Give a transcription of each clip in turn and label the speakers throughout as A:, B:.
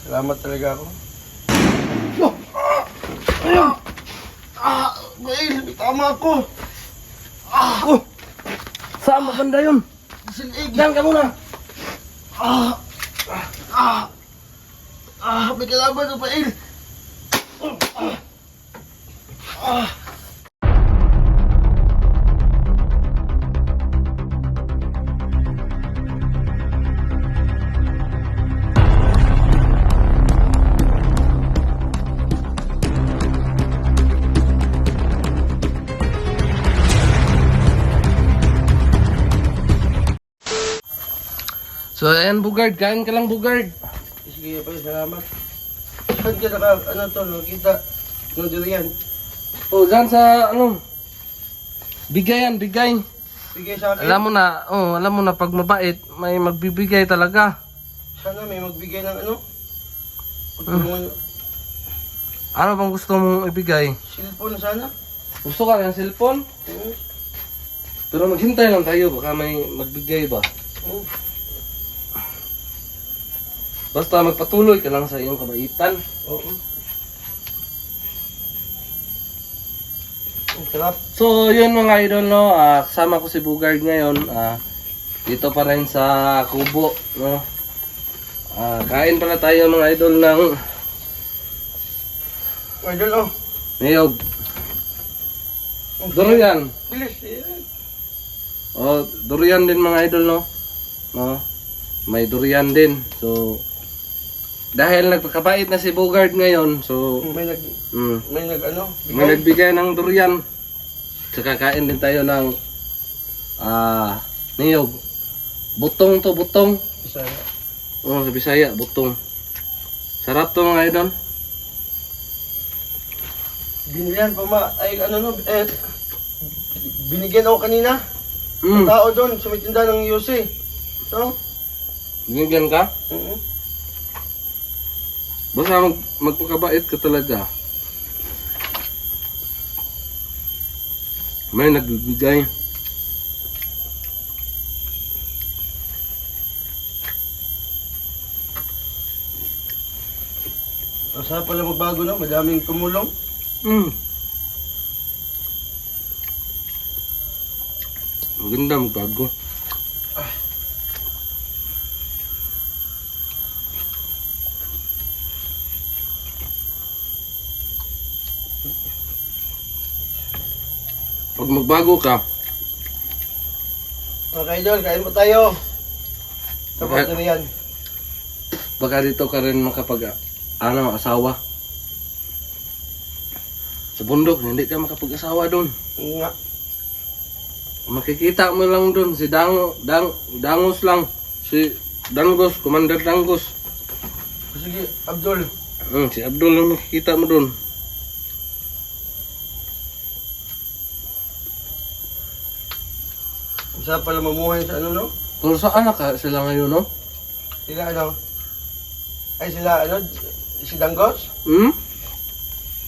A: Salamat talaga ako. Bail, tama ako.
B: Saan maganda yun?
A: Silig.
B: Diyan ka muna.
A: May kalaban na Bail.
B: So ayan Bugard, kain ka lang Bugard.
A: Sige, Bail, salamat. Saan ka nakita? Nung durian.
B: Oh, dyan sa ano? Bigayan, bigay.
A: Bigay sa akin.
B: Alam mo na pag mabait, may magbibigay talaga.
A: Sana may magbigay ng ano? Pagtulungan.
B: Ano bang gusto mong ibigay?
A: Cellphone sana?
B: Gusto ka ng cellphone? Pero maghintay lang tayo, baka may magbigay ba? Basta magpatuloy ka lang sa iyong kabaitan.
A: Oo. Ang sarap.
B: So yun mga idol no, kasama ko si Bugard ngayon. Dito pa rin sa kubo no. Kain pala tayo mga idol ng
A: Idol, oh.
B: niyog. Durian.
A: Bilis.
B: Oh, durian din mga idol no. No. May durian din. So dahil nagpakabait na si Bugard ngayon, so
A: May
B: nagbigay ng durian. Saka kain din tayo ng niyog. Butong to, butong.
A: Bisaya.
B: Oh, sa Bisaya, butong. Sarap to mga idol.
A: Binigyan pa binigyan ako kanina. Ang tao doon, sumitinda ng UC. So?
B: Binigyan ka? Basta magpakabait ka talaga. May nagbibigay.
A: Masarap pala magbago na, madaming tumulong.
B: Maganda magbago. Pag magbago ka,
A: Okay, idol, kain mo tayo. Tapos
B: Okay.
A: na yan.
B: baka dito ka rin asawa. Sa bundok, hindi ka makapag-asawa doon.
A: Nga.
B: Makikita mo lang doon, si Dangos lang. Si Dangos, Commander Dangos.
A: Sige, Abdul.
B: Si Abdul lang makikita mo doon.
A: Masarap pala mamuhay sa ano, no?
B: Pero saan ka sila ngayon, no?
A: Sila ano? Ay, sila ano? Si Danggos?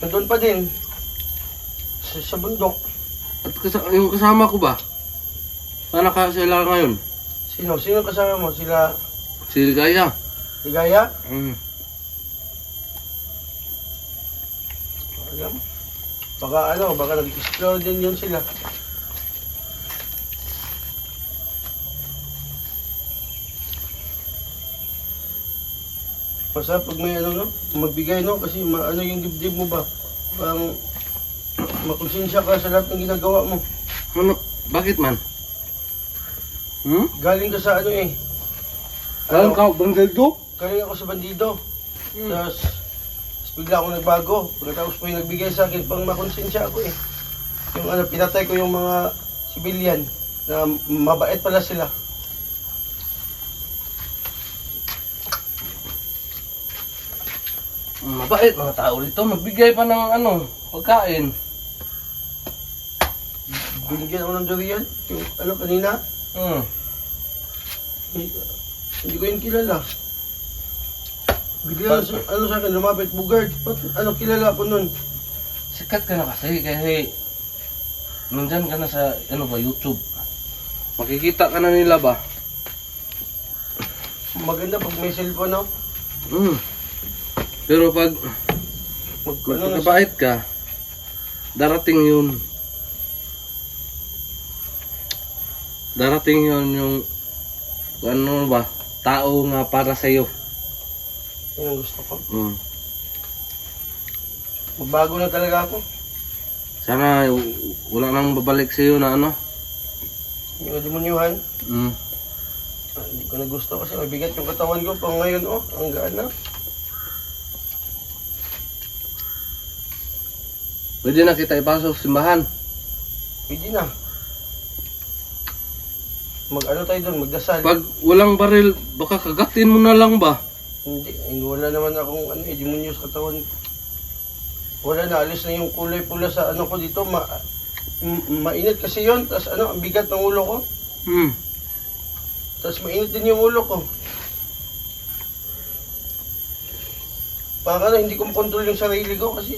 A: Nandun pa din. Sa bundok.
B: At yung kasama ko ba? Saan ka sila ngayon?
A: Sino? Sino kasama mo? Sila
B: Si Ligaya.
A: Ligaya? Alam? Baka nag-explore din yun sila. Masarap pag may ano, no? Magbigay, no? Kasi ano yung dibdib mo ba? Parang makonsensya ka sa lahat ng ginagawa mo.
B: Ano? Bakit man?
A: Galing ka sa ano eh.
B: Galing ka bandido?
A: Galing ako sa bandido. Tapos bigla ako nagbago. Pagkatapos po yung nagbigay sa akin, pang makonsensya ako eh. Yung ano, pinatay ko yung mga civilian na mabait pala sila.
B: Mabait mga tao dito. Magbigay pa ng pagkain.
A: Binigyan ako ng durian. Yung ano kanina. Hindi ko yun kilala. Bigla sa akin, lumapit, Bugard. Kilala ko nun.
B: Sikat ka na kasi nandyan ka na sa YouTube. Makikita ka na nila ba?
A: Maganda pag may cellphone, no?
B: Pero pag
A: Ano na
B: magkabait ka, darating yun. Darating yun yung ano ba, tao nga para sa'yo.
A: Yan ang gusto ko.
B: Mm.
A: Magbago na talaga ako.
B: Sana wala nang babalik sa'yo na ano.
A: Hindi ko demonyohan.
B: Mm.
A: Hindi ko na gusto kasi mabigat yung katawan ko. Pang ngayon, ang gaan na.
B: Pwede na kita ipasok sa simbahan.
A: Pwede na. Mag-ano tayo doon, magdasal.
B: Pag walang baril, baka kagatin mo na lang ba?
A: Hindi, wala naman akong demonyo sa katawan. Wala na, alis na yung kulay pula sa ano ko dito. Mainit kasi yon. Tapos ang bigat ng ulo ko.
B: Hmm.
A: Tapos mainit din yung ulo ko. Parang hindi ko makontrol yung sarili ko kasi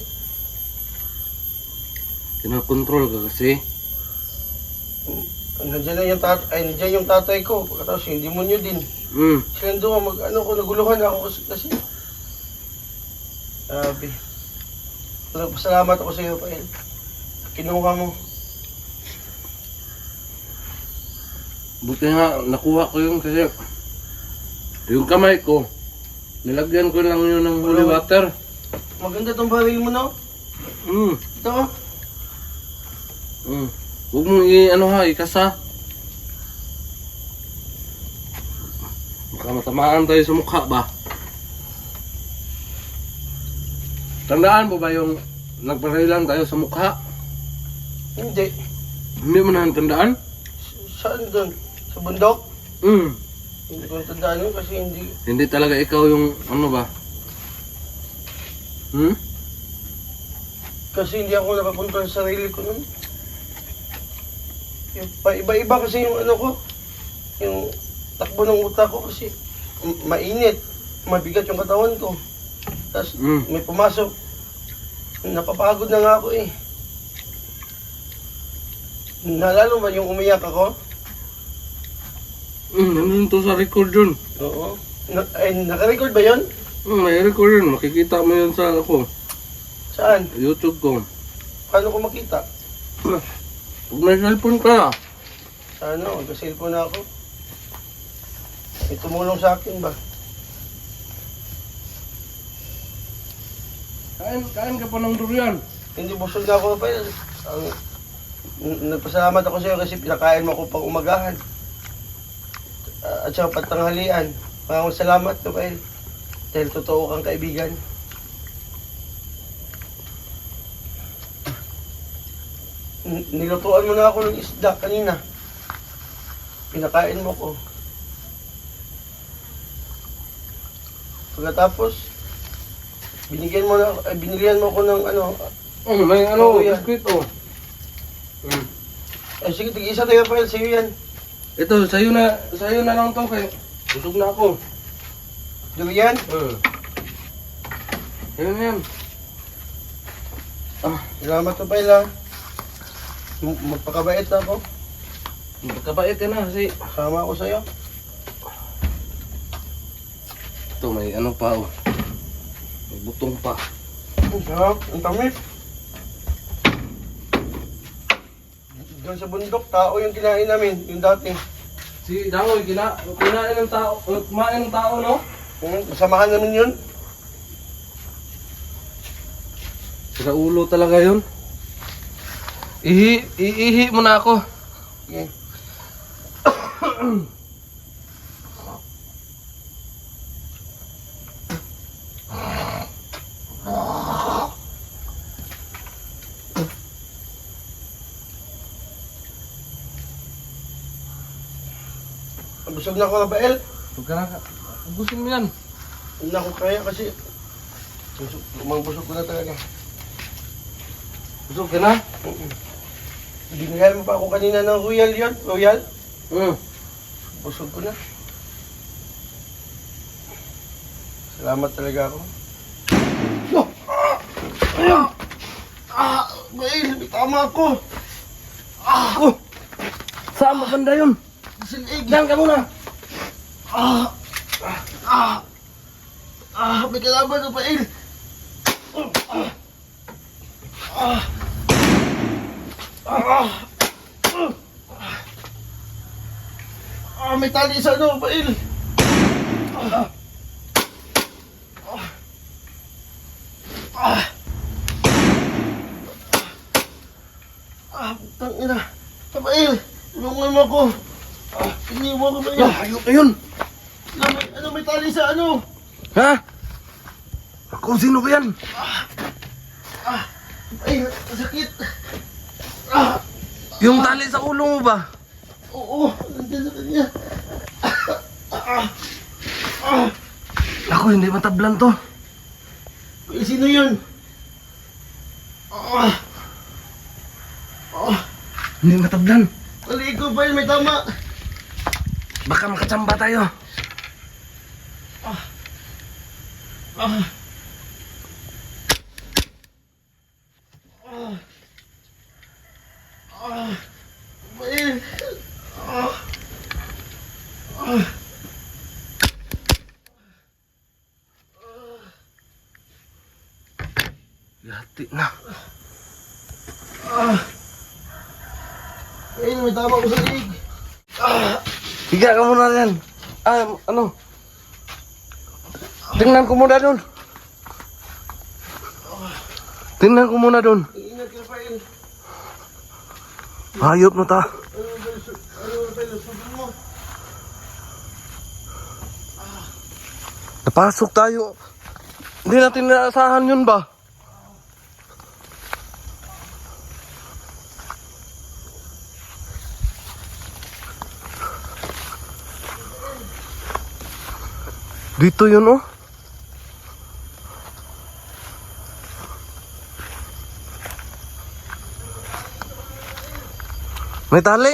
B: Kinakontrol ka kasi.
A: nandiyan yung tatay ko. Tapos yung demonyo din.
B: Hmm.
A: Sila doon, naguluhan ako kasi. Grabe. Salamat ako sa iyo, Pael. Kinuha mo.
B: Buti nga, nakuha ko yun kasi yung kamay ko, nilagyan ko lang yun ng holy water.
A: Maganda tong baril mo, no?
B: Hmm.
A: Ito,
B: Hmm. Huwag mong ikasa. Baka matamaan tayo sa mukha ba? Tandaan mo ba yung nagparilan tayo sa mukha?
A: Hindi.
B: Hindi mo na tandaan?
A: Saan doon? Sa bundok?
B: Hmm.
A: Hindi ko natandaan yun kasi hindi.
B: Hindi talaga ikaw yung ano ba? Hmm?
A: Kasi hindi ako nakakontrol sa sarili ko nun. Iba-iba kasi yung ano ko. Yung takbo ng utak ko kasi mainit. Mabigat yung katawan ko. Tapos may pumasok. Napapagod na nga ako eh. Nalalo ba yung umiyak ako?
B: Nandun to sa record yun.
A: Oo. Naka-record ba yun?
B: May record yun. Makikita mo yun sa ako.
A: Saan?
B: YouTube ko.
A: Paano ko makita?
B: Huwag may cellphone ka.
A: Ano? Magka-cellphone na ako. May tumulong sa akin ba?
B: Kain ka pa ng durian.
A: Hindi busog na ako pa. Nagpasalamat ako sa iyo kasi pinakain mo ako pang umagahan. At saka patanghalian. Maraming salamat to Pael. Dahil totoo kang kaibigan. Nilutuan mo na ako ng isda kanina. Pinakain mo ko. Pagkatapos, binilihan mo ako ng ano.
B: May
A: Oo, yan.
B: biskuit oh.
A: Sige, tig-isa tayo Pael, sa'yo yan.
B: Ito, sa'yo na lang to kay busog na ako.
A: Durian?
B: Ayun na yan.
A: Salamat to Pael ha. Magpakabait ako.
B: Magkabait ka na kasi
A: Sama ako sa'yo.
B: ito may ano pa oh. May butong pa.
A: Ang sarap, ang tamis. Doon sa bundok, tao yung kinain namin, yung dati.
B: Si Dangoy, kumain ng tao, no?
A: Kasamahan namin yun.
B: Sa ulo talaga yun. Iihi mo na ako.
A: Sige. Busog na ako, Rafael.
B: Huwag ka na. Ubusin mo yan.
A: Hindi na ako kaya kasi busog ko na talaga.
B: Busog ka na?
A: Binigyan mo pa ako kanina ng royal yun. Royal? Busog ko na. Salamat talaga ako. No! Ayan! Bail! May tama ako!
B: Saan maganda yun?
A: Silig!
B: Diyan ka muna.
A: May kalaban na, Bail! May tali sa ano, Pail. Putang ina. Pail, tulungan mo ako. Iniwan ko, Pail.
B: Ayok na yun.
A: May tali sa ano?
B: Ha? Ako, sino ba yan?
A: Ay, sakit.
B: Yung tali sa ulo mo ba?
A: Oo, nandiyan sa kanya.
B: Ako, hindi matablan to.
A: Pail, sino yun?
B: Hindi matablan.
A: Mali ko, Pail, may tama.
B: Baka makachamba tayo.
A: Pail.
B: Yati na.
A: Pail, may tama ko sa lig.
B: Higa ka muna yan. Ano? Tingnan ko muna dun. Tingnan ko muna dun.
A: Ingat ka, Pail.
B: Hayop na ta.
A: Pail, subin mo.
B: Napasok tayo. Hindi natin naasahan yun ba? Dito yun oh. May tali.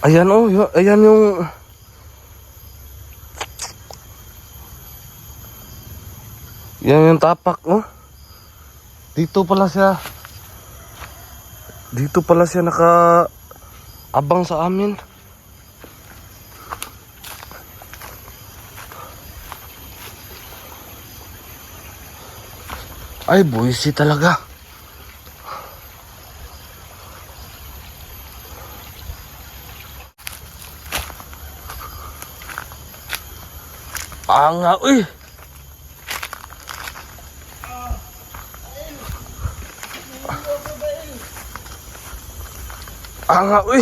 B: Ayan oh, ayan yung yan yung tapak oh. Dito pala siya naka abang sa amin. Ay, buwisi talaga. Anga, uy. Anga, uy.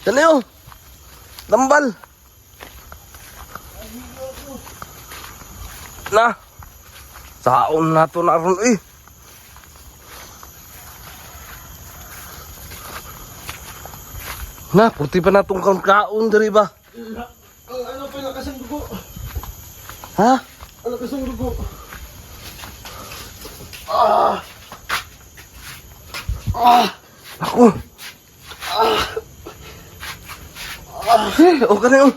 B: Yan na yun. Tambal. Na. Saon na to na ron, uy. Na, puti pa na itong kaon dari ba?
A: Ang ano pa lakas ang dugo.
B: Ha?
A: Ang lakas ang dugo.
B: Ako. O ka na yun.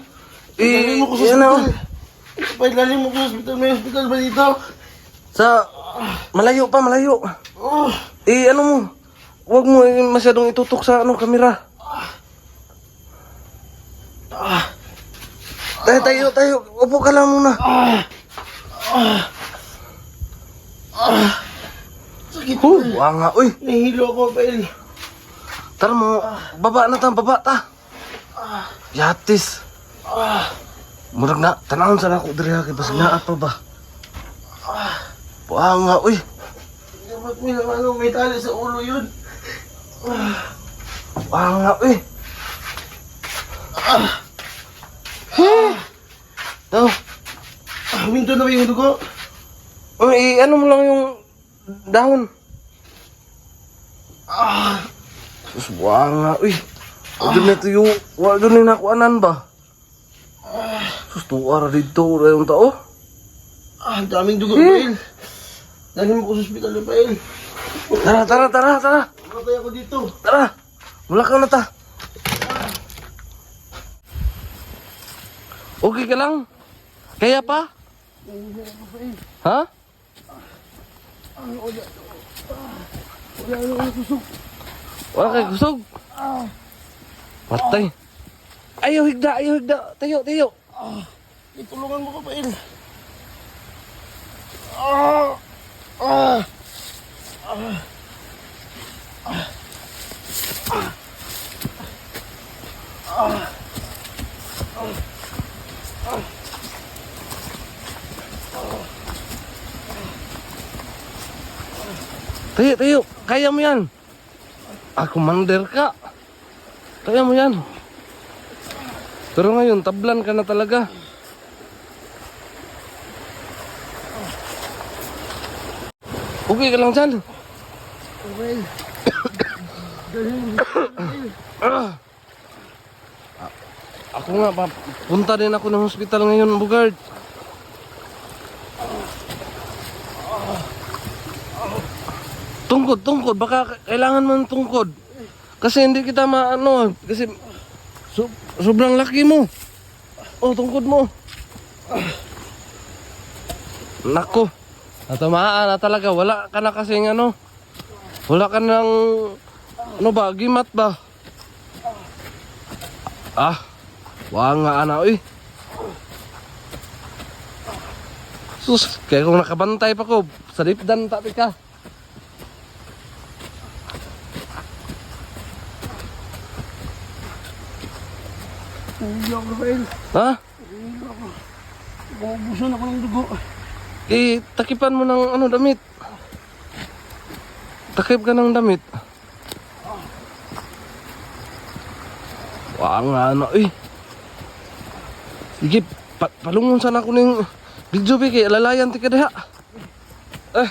A: Dali mo ko sa
B: Yan na, oh.
A: hospital. Pail, dali mo ko sa hospital. May hospital ba dito?
B: Sa malayo pa, malayo.
A: Oh.
B: Ano mo? Huwag mo masyadong itutok sa kamera. Tayo. Upo ka lang muna.
A: Sakit.
B: Wanga, uy.
A: Nahihilo ako, Pail.
B: Tara mo, baba na ta, baba ta. Yatis. Murag na, tanahon sa ako diri kay basig na pa ba. Wanga, uy.
A: Dapat may ano, may tali sa ulo yun.
B: Wanga, uy. Oh,
A: Minto na ba yung dugo?
B: ano mo lang yung dahon. Sus, wanga, uy. Wala na ito yung, wala na nakuanan ba? Sus, tuwara dito, wala yung tao.
A: Ang daming dugo, Pail. Dali mo ko sa hospital, Pail.
B: Tara.
A: Matay ako dito.
B: Tara, mula ka na ta. Okay ka lang? Kaya pa? Ha? Wala kay kusog. Patay. Ayaw higda. Tayo.
A: Itulungan mo ko, Pail.
B: Tayo, tayo. Kaya mo yan. Ah, commander ka. Kaya mo yan. Pero ngayon, tablan ka na talaga. Okay ka lang dyan.
A: Okay.
B: Ah. Ako nga, punta din ako ng hospital ngayon, Bugard. Tungkod, baka kailangan mo ng tungkod. Kasi hindi kita maano, kasi sobrang laki mo. Oh, tungkod mo. Nako, natamaan na talaga. Wala ka na kasing ano. Wala ka ng, ano ba, gimat ba? Ah, wala nga ana, uy. Sus, kaya kung nakabantay pa ko, sa dipdan tati ka.
A: Hindi ako, Rafael.
B: Ha?
A: Hindi ako. Maubusan ako ng dugo.
B: Eh, takipan mo ng ano, damit. Takip ka ng damit. Wala nga ano, eh. Sige, palungon sana ako ng video, kay lalayan ti ka diha. Eh.